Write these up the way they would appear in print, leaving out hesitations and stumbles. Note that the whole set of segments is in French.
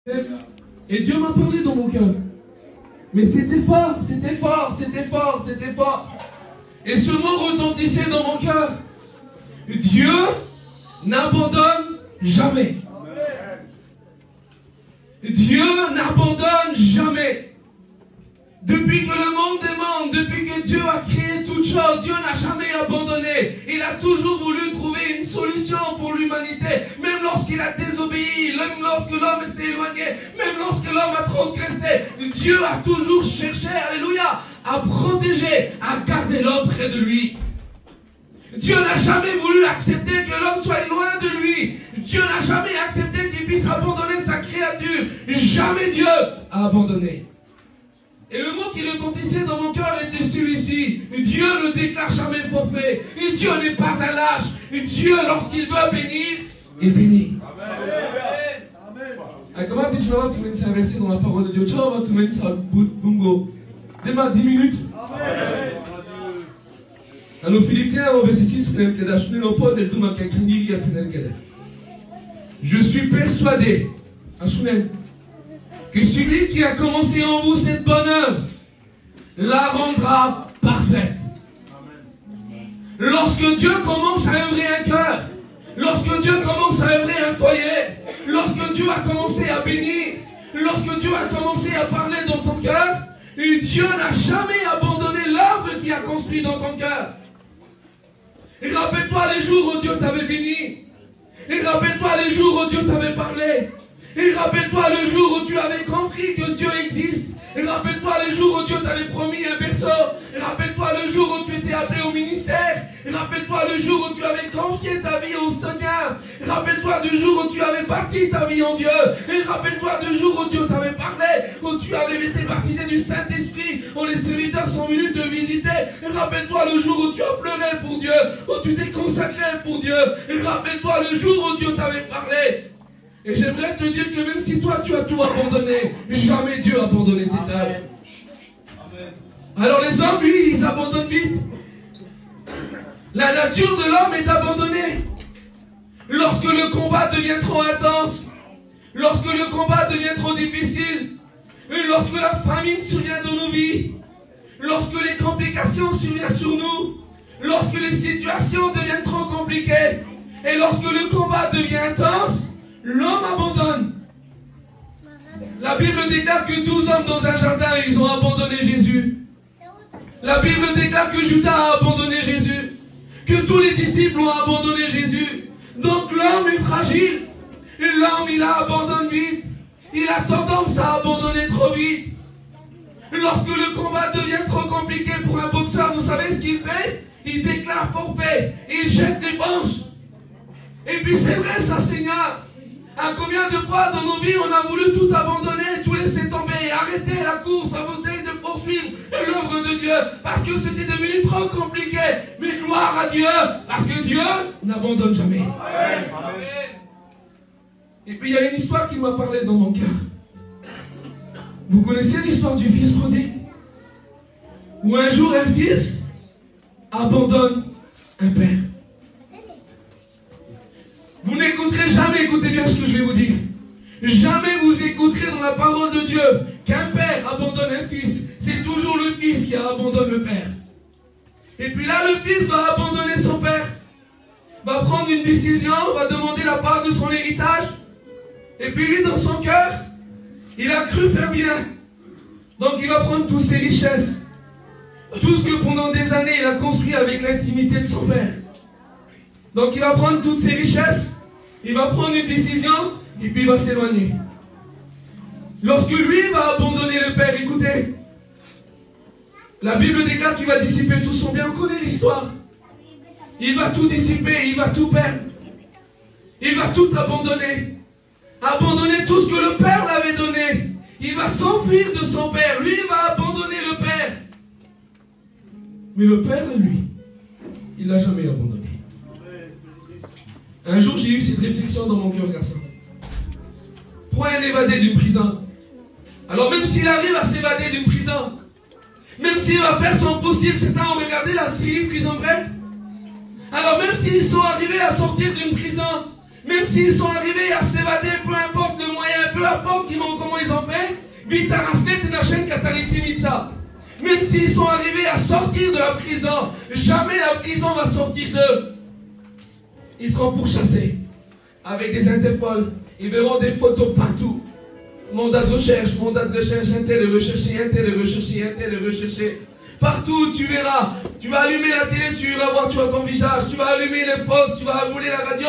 Et Dieu m'a parlé dans mon cœur. Mais c'était fort, c'était fort, c'était fort, c'était fort. Et ce mot retentissait dans mon cœur. Dieu n'abandonne jamais. Dieu n'abandonne jamais. Depuis que le monde est monde, depuis que Dieu a créé toutes choses, Dieu n'a jamais abandonné. Il a toujours voulu trouver une solution pour l'humanité. Même lorsqu'il a désobéi, même lorsque l'homme s'est éloigné, même lorsque l'homme a transgressé, Dieu a toujours cherché, alléluia, à protéger, à garder l'homme près de lui. Dieu n'a jamais voulu accepter que l'homme soit loin de lui. Dieu n'a jamais accepté qu'il puisse abandonner sa créature. Jamais Dieu a abandonné. Et le mot qui retentissait dans mon cœur était celui-ci. Dieu ne déclare jamais forfait. Et Dieu n'est pas un lâche. Et Dieu, lorsqu'il veut bénir, il bénit. Amen. Comment tu vas te mettre un verset dans la parole de Dieu? Tu vas te mettre ça bungo. Demain 10 minutes. Amen. Alors Philippiens au verset 6, je suis persuadé que celui qui a commencé en vous cette bonne œuvre la rendra parfaite. Lorsque Dieu commence à œuvrer un cœur, lorsque Dieu commence à œuvrer un foyer, lorsque Dieu a commencé à bénir, lorsque Dieu a commencé à parler dans ton cœur, Dieu n'a jamais abandonné l'œuvre qu'il a construite dans ton cœur. Et rappelle-toi les jours où Dieu t'avait béni. Et rappelle-toi les jours où Dieu t'avait parlé. Et rappelle-toi le jour où tu avais compris que Dieu existe. Et rappelle-toi les jours où Dieu t'avait promis un berceau. Et rappelle-toi le jour où tu étais appelé au ministère. Et rappelle-toi le jour où tu avais confié ta vie au Seigneur. Et rappelle-toi du jour où tu avais bâti ta vie en Dieu. Et rappelle-toi du jour où Dieu t'avait parlé, où tu avais été baptisé du Saint-Esprit, où les serviteurs sont venus te visiter. Et rappelle-toi le jour où tu as pleuré pour Dieu, où tu t'es consacré pour Dieu. Et rappelle-toi le jour où Dieu t'avait parlé. Et j'aimerais te dire que même si toi tu as tout abandonné, jamais Dieu a abandonné cette œuvre. Alors les hommes, lui, ils abandonnent vite. La nature de l'homme est abandonnée. Lorsque le combat devient trop intense, lorsque le combat devient trop difficile, lorsque la famine survient dans nos vies, lorsque les complications surviennent sur nous, lorsque les situations deviennent trop compliquées, et lorsque le combat devient intense, l'homme abandonne. La Bible déclare que 12 hommes dans un jardin, ils ont abandonné Jésus. La Bible déclare que Judas a abandonné Jésus. Que tous les disciples ont abandonné Jésus. Donc l'homme est fragile. Et l'homme, il abandonne vite. Il a tendance à abandonner trop vite. Lorsque le combat devient trop compliqué pour un boxeur, vous savez ce qu'il fait? Il déclare forfait. Il jette l'éponge. Et puis c'est vrai ça, Seigneur. À combien de fois dans nos vies on a voulu tout abandonner, tout laisser tomber, arrêter la course, arrêter de poursuivre l'œuvre de Dieu, parce que c'était devenu trop compliqué. Mais gloire à Dieu, parce que Dieu n'abandonne jamais. Amen. Et puis il y a une histoire qui m'a parlé dans mon cœur. Vous connaissez l'histoire du fils prodigue? Où un jour un fils abandonne un père. Vous n'écouterez jamais, écoutez bien ce que je vais vous dire. Jamais vous écouterez dans la parole de Dieu qu'un père abandonne un fils. C'est toujours le fils qui abandonne le père. Et puis là, le fils va abandonner son père. Va prendre une décision, va demander la part de son héritage. Et puis lui, dans son cœur, il a cru faire bien. Donc il va prendre toutes ses richesses. Tout ce que pendant des années, il a construit avec l'intimité de son père. Donc il va prendre toutes ses richesses. Il va prendre une décision et puis il va s'éloigner. Lorsque lui va abandonner le père, écoutez, la Bible déclare qu'il va dissiper tout son bien. On connaît l'histoire. Il va tout dissiper, il va tout perdre. Il va tout abandonner. Abandonner tout ce que le père l'avait donné. Il va s'enfuir de son père. Lui, il va abandonner le père. Mais le père, lui, il n'a jamais abandonné. Un jour, j'ai eu cette réflexion dans mon cœur, garçon. Prends un évadé d'une prison. Alors même s'il arrive à s'évader d'une prison, même s'il va faire son possible, certains ont regardé la série Prison Break. Alors même s'ils sont arrivés à sortir d'une prison, Même s'ils sont arrivés à s'évader, peu importe le moyen, peu importe comment ils ont fait, même s'ils sont arrivés à sortir de la prison, jamais la prison va sortir d'eux. Ils seront pourchassés avec des Interpol. Ils verront des photos partout. Mandat de recherche, un tel est recherché, un tel est recherché, un tel est recherché. Partout, tu verras. Tu vas allumer la télé, tu vas voir, tu vois ton visage. Tu vas allumer le poste, tu vas allumer la radio.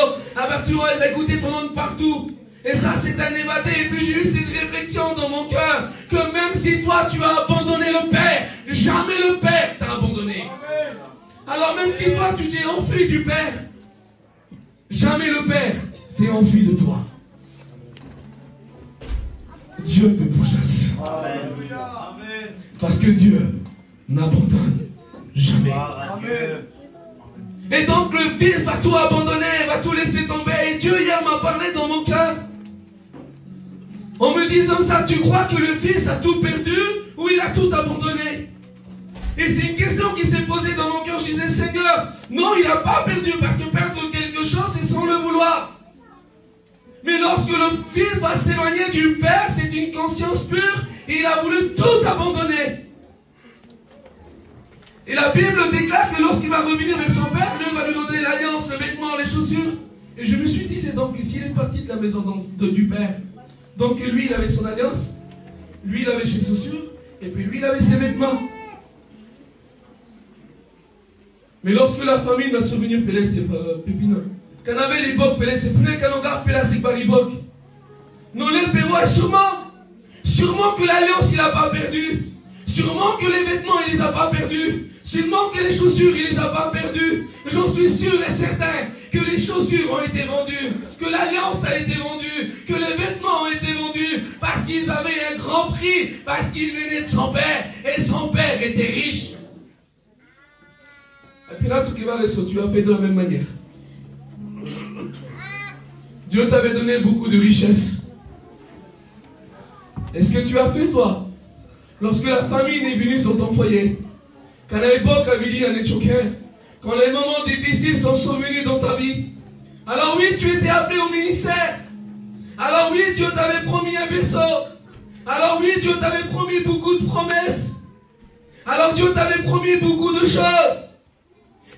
Tu vas écouter ton nom de partout. Et ça, c'est un évadé. Et puis j'ai eu cette réflexion dans mon cœur que même si toi, tu as abandonné le Père, jamais le Père t'a abandonné. Alors même si toi, tu t'es enfui du Père, jamais le Père s'est enfui de toi. Dieu te pourchasse. Parce que Dieu n'abandonne jamais. Et donc le Fils va tout abandonner, va tout laisser tomber. Et Dieu hier m'a parlé dans mon cœur. En me disant ça, tu crois que le Fils a tout perdu ou il a tout abandonné? Et c'est une question qui s'est posée dans mon cœur. Je disais, Seigneur, non, il n'a pas perdu, parce que perdre quelque chose, c'est sans le vouloir. Mais lorsque le Fils va s'éloigner du Père, c'est une conscience pure, et il a voulu tout abandonner. Et la Bible déclare que lorsqu'il va revenir vers son Père, Dieu va lui donner l'alliance, le vêtement, les chaussures. Et je me suis dit, c'est donc que s'il est parti de la maison du Père, donc lui, il avait son alliance, lui, il avait ses chaussures, et puis lui, il avait ses vêtements. Mais lorsque la famine va survenir, Pépino, quand avait les bocs, c'est plus qu'un regard pélassique par les bocs. Non, les pérois, sûrement que l'alliance, il n'a pas perdu. Sûrement que les vêtements, il ne les a pas perdus. Sûrement que les chaussures, il ne les a pas perdues. J'en suis sûr et certain que les chaussures ont été vendues, que l'alliance a été vendue, que les vêtements ont été vendus, parce qu'ils avaient un grand prix, parce qu'ils venaient de son Père, et son Père était riche. Et puis là, tout qui va rester, tu as fait de la même manière. Dieu t'avait donné beaucoup de richesses. Est-ce que tu as fait, toi, lorsque la famine est venue dans ton foyer, quand à l'époque, quand les moments difficiles sont survenus dans ta vie, alors oui, tu étais appelé au ministère. Alors oui, Dieu t'avait promis un berceau. Alors oui, Dieu t'avait promis beaucoup de promesses. Alors Dieu t'avait promis beaucoup de choses.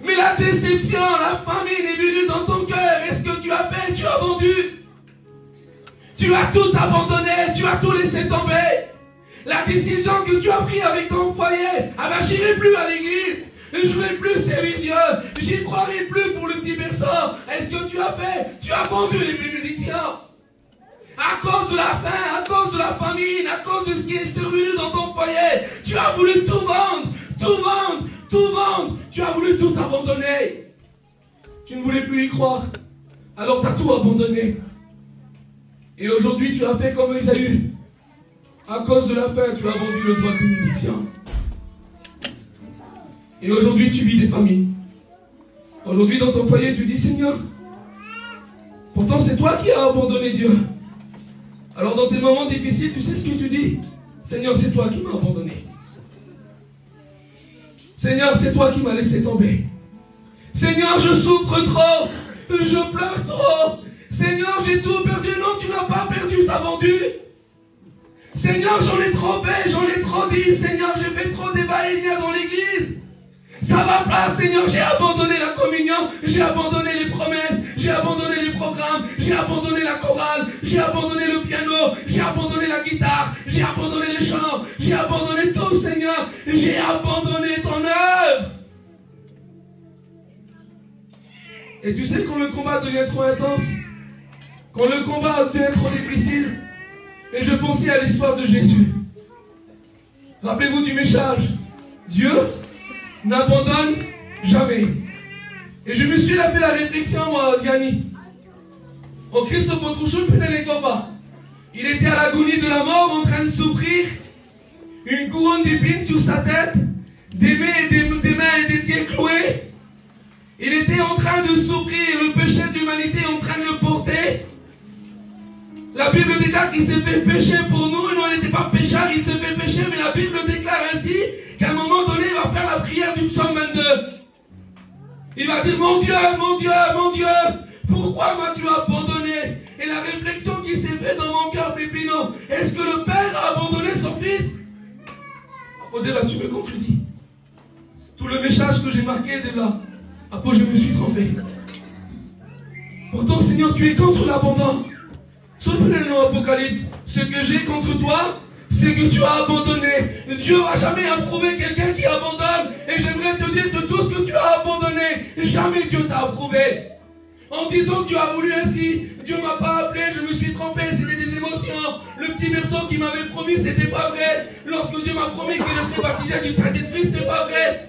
Mais la déception, la famine est venue dans ton cœur. Est-ce que tu as fait? Tu as vendu. Tu as tout abandonné. Tu as tout laissé tomber. La décision que tu as prise avec ton foyer. Ah ben, j'irai plus à l'église. Je ne vais plus servir Dieu. J'y croirai plus pour le petit berceau. Est-ce que tu as fait? Tu as vendu les bénédictions. À cause de la faim, à cause de la famine, à cause de ce qui est survenu dans ton foyer. Tu as voulu tout vendre. Tout vendre. Tout vendre, tu as voulu tout abandonner. Tu ne voulais plus y croire. Alors tu as tout abandonné. Et aujourd'hui tu as fait comme Ésaü. À cause de la faim, tu as vendu le droit de bénédiction. Et aujourd'hui tu vis des familles. Aujourd'hui dans ton foyer tu dis, Seigneur, pourtant c'est toi qui as abandonné Dieu. Alors dans tes moments difficiles, tu sais ce que tu dis? Seigneur, c'est toi qui m'as abandonné. Seigneur, c'est toi qui m'as laissé tomber. Seigneur, je souffre trop. Je pleure trop. Seigneur, j'ai tout perdu. Non, tu n'as pas perdu, tu as vendu. Seigneur, j'en ai trop fait, j'en ai trop dit. Seigneur, j'ai fait trop débat et dans l'église. Ça va pas, Seigneur, j'ai abandonné la communion. J'ai abandonné les promesses. J'ai abandonné les programmes. J'ai abandonné la chorale. J'ai abandonné le piano. J'ai abandonné la guitare. J'ai abandonné les chants. J'ai abandonné tout, Seigneur. J'ai abandonné ton œuvre. Et tu sais, quand le combat devient trop intense, quand le combat devient trop difficile, et je pensais à l'histoire de Jésus. Rappelez-vous du message. Dieu n'abandonne jamais. Et je me suis fait la réflexion, moi, Yanni. En Christ il était à l'agonie de la mort, en train de souffrir, une couronne d'épines sur sa tête, des mains et des pieds cloués. Il était en train de souffrir, le péché de l'humanité en train de le porter. La Bible déclare qu'il s'est fait pécher pour nous, et nous, on n'était pas pécheurs, il s'est fait pécher, mais la Bible déclare ainsi qu'à un moment donné, il va faire la prière du psaume 22. Il va dire, mon Dieu, Pourquoi m'as-tu abandonné? Et la réflexion qui s'est faite dans mon cœur, Pépino, est-ce que le Père a abandonné son Fils? Au-delà, tu me contredis. Tout le message que j'ai marqué de là, après je me suis trompé. Pourtant, Seigneur, tu es contre l'abandon. Sur le nom Apocalypse, ce que j'ai contre toi, c'est que tu as abandonné. Dieu n'a jamais approuvé quelqu'un qui abandonne. Et j'aimerais te dire que tout ce que tu as abandonné, jamais Dieu t'a approuvé. En disant que tu as voulu ainsi, Dieu ne m'a pas appelé, je me suis trompé, c'était des émotions. Le petit berceau qui m'avait promis, c'était pas vrai. Lorsque Dieu m'a promis que je serais baptisé du Saint-Esprit, c'était pas vrai.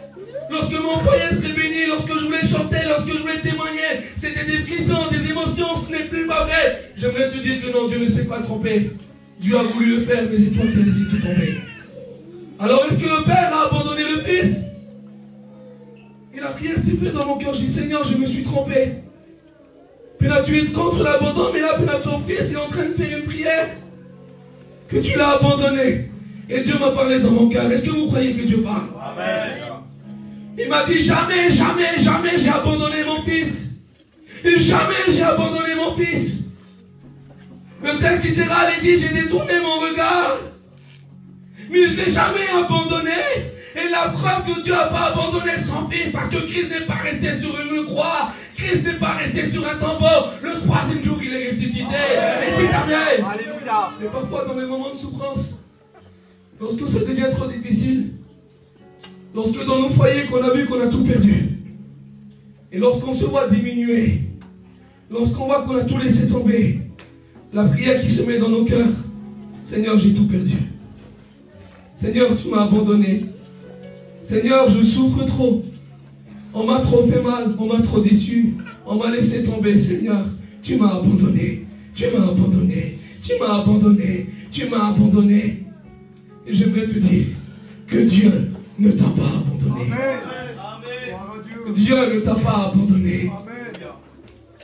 Lorsque mon foyer serait béni, lorsque je voulais chanter, lorsque je voulais témoigner, c'était des frissons, des émotions, ce n'est plus pas vrai. J'aimerais te dire que non, Dieu ne s'est pas trompé. Dieu a voulu le faire, mais c'est toi qui as laissé tout tomber. Alors est-ce que le Père a abandonné le Fils? Et la prière s'est faite dans mon cœur, je dis Seigneur, je me suis trompé. Puis là, tu es contre l'abandon, mais là, puis là, ton Fils est en train de faire une prière que tu l'as abandonné. Et Dieu m'a parlé dans mon cœur. Est-ce que vous croyez que Dieu parle? Amen. Il m'a dit jamais, jamais, jamais j'ai abandonné mon Fils. Et jamais j'ai abandonné mon Fils. Le texte littéral est dit, j'ai détourné mon regard, mais je ne l'ai jamais abandonné. Et la preuve que Dieu n'a pas abandonné son Fils, parce que Christ n'est pas resté sur une croix, Christ n'est pas resté sur un tombeau. Le troisième jour, il est ressuscité. Et dit Amen. Alléluia. Mais parfois, dans les moments de souffrance, lorsque ça devient trop difficile, lorsque dans nos foyers, qu'on a vu qu'on a tout perdu, et lorsqu'on se voit diminuer, lorsqu'on voit qu'on a tout laissé tomber, la prière qui se met dans nos cœurs, Seigneur, j'ai tout perdu. Seigneur, tu m'as abandonné. Seigneur, je souffre trop. On m'a trop fait mal, on m'a trop déçu. On m'a laissé tomber, Seigneur. Tu m'as abandonné. Tu m'as abandonné. Tu m'as abandonné. Tu m'as abandonné. Et j'aimerais te dire que Dieu ne t'a pas abandonné. Amen. Dieu ne t'a pas abandonné. Amen.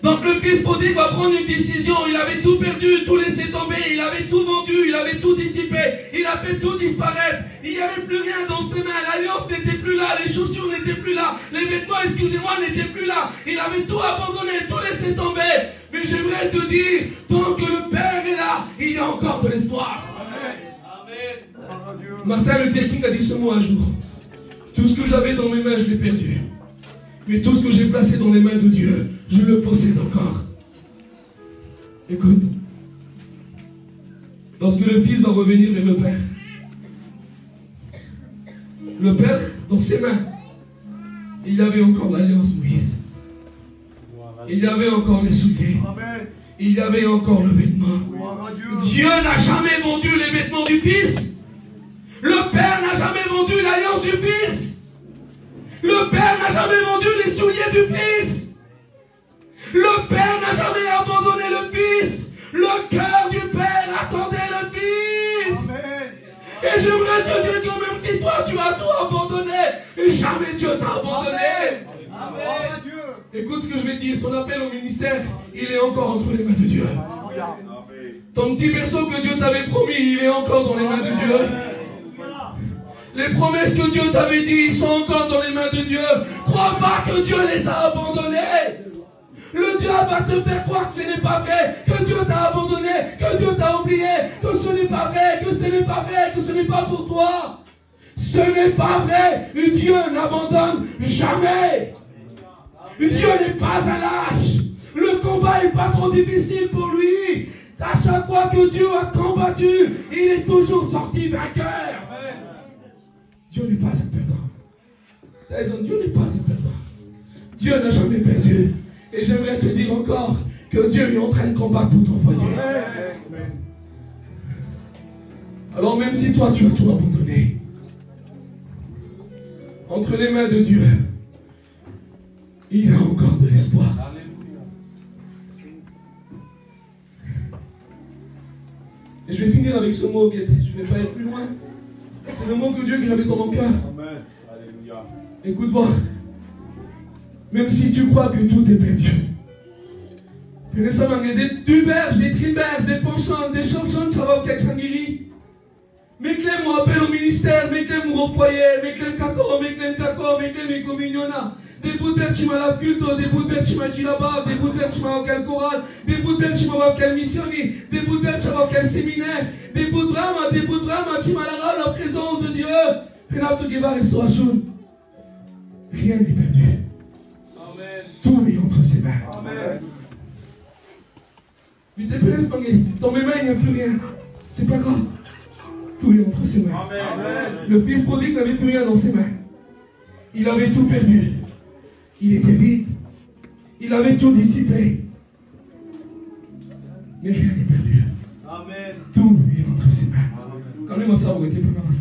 Donc le fils prodigue va prendre une décision. Il avait tout perdu, tout laissé tomber. Il avait tout vendu, il avait tout dissipé. Il a fait tout disparaître. Il n'y avait plus rien dans ses mains. L'alliance n'était plus là. Les chaussures n'étaient plus là. Les vêtements, excusez-moi, n'étaient plus là. Il avait tout abandonné, tout laissé tomber. Mais j'aimerais te dire, tant que le Père est là, il y a encore de l'espoir. Amen. Martin Luther King a dit ce mot un jour. Tout ce que j'avais dans mes mains, je l'ai perdu. Mais tout ce que j'ai placé dans les mains de Dieu, je le possède encore. Écoute, lorsque le Fils va revenir vers le Père, dans ses mains, il y avait encore l'alliance Moïse. Il y avait encore les souliers. Il y avait encore le vêtement. Dieu n'a jamais vendu les vêtements du Fils. Le Père n'a jamais vendu l'alliance du Fils. Le Père n'a jamais vendu les souliers du Fils. Le Père n'a jamais abandonné le Fils. Le cœur du Père attendait le Fils. Amen. Et j'aimerais te dire que même si toi tu as tout abandonné, jamais Dieu t'a abandonné. Amen. Écoute ce que je vais te dire. Ton appel au ministère, il est encore entre les mains de Dieu. Amen. Ton petit berceau que Dieu t'avait promis, il est encore dans les mains de Dieu. Les promesses que Dieu t'avait dit, ils sont encore dans les mains de Dieu. Crois pas que Dieu les a abandonnés. Le diable va te faire croire que ce n'est pas vrai, que Dieu t'a abandonné, que Dieu t'a oublié, que ce n'est pas vrai, que ce n'est pas vrai, que ce n'est pas pour toi. Ce n'est pas vrai. Dieu n'abandonne jamais. Dieu n'est pas un lâche. Le combat n'est pas trop difficile pour lui. À chaque fois que Dieu a combattu, il est toujours sorti vainqueur. Dieu n'est pas un perdant. Dieu n'est pas un perdant. Dieu n'a jamais perdu. Et j'aimerais te dire encore que Dieu est en train de combattre pour ton foyer. Alors même si toi tu as tout abandonné, entre les mains de Dieu, il y a encore de l'espoir. Et je vais finir avec ce mot, Guette. Je ne vais pas être plus loin. C'est le mot de Dieu que j'avais dans mon cœur. Écoute-moi. Même si tu crois que tout est perdu. Des tuberges, des triberges, des penchants, des chansons, ça va quelqu'un guéri. Mais clés m'ont appelé au ministère, mais clés m'ont au foyer, mais clés kako, mais clés kako, mais clés mes communions. Des bouts de berchima la culto, des bouts de berchima djilaba, des bouts de berchima quel choral, des bouts de berchima quel missionnaire, des bouts de berchima quel séminaire, des bouts de brama, chimalara la présence de Dieu. Et là, tout Guébar et Soachoun. Rien n'est perdu. Amen. Tout est entre ses mains. Amen. Mais dans mes mains, il n'y a plus rien. C'est pas grave. Tout est entre ses mains. Amen. Le fils prodigue n'avait plus rien dans ses mains. Il avait tout perdu. Il était vide. Il avait tout dissipé. Mais rien n'est perdu. Amen. Tout est entre ses mains. Quand même, ça aurait été pendant la.